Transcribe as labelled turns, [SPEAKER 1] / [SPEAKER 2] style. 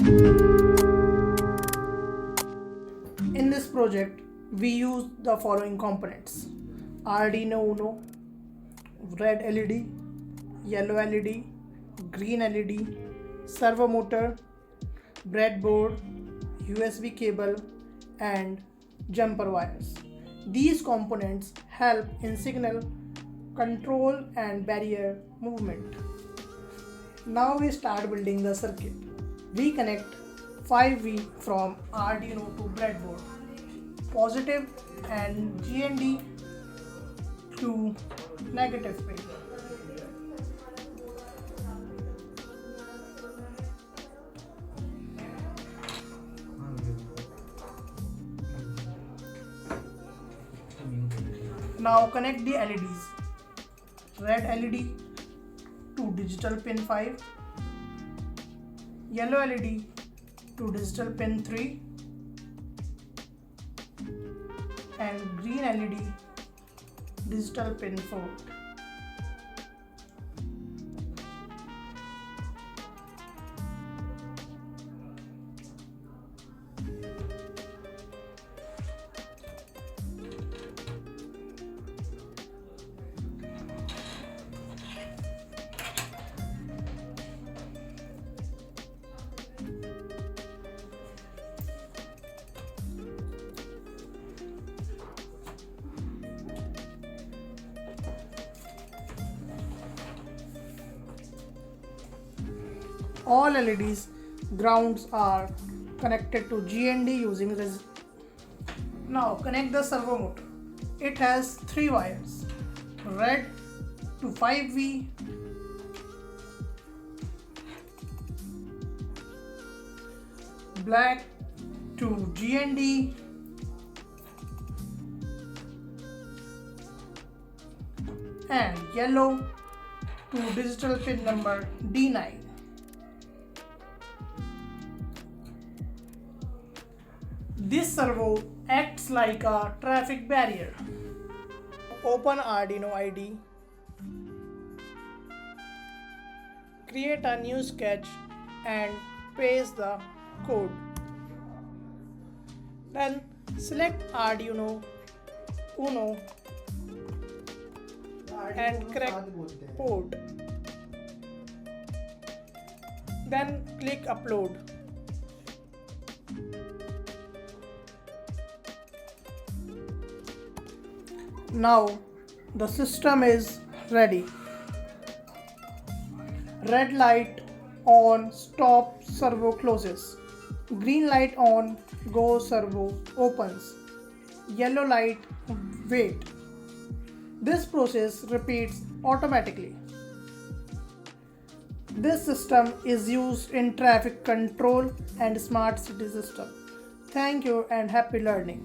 [SPEAKER 1] In this project, we use the following components: Arduino Uno, red LED, yellow LED, green LED, servo motor, breadboard, USB cable, and jumper wires. These components help in signal control and barrier movement. Now we start building the circuit. We connect 5V from Arduino to breadboard, positive and GND to negative pin. Now connect the LEDs. Red LED to digital pin 5, yellow LED to digital pin 3, and green LED digital pin 4. All LEDs grounds are connected to GND using Now connect the servo motor. It has 3 wires: red to 5V, black to GND, and yellow to digital pin number D9. This servo acts like a traffic barrier. Open Arduino IDE. Create a new sketch and paste the code. Then select Arduino Uno and crack port. Then click upload. Now the system is ready. Red light on, stop, servo closes. Green light on, go, servo opens. Yellow light, wait. This process repeats automatically. This system is used in traffic control and smart city system. Thank you and happy learning.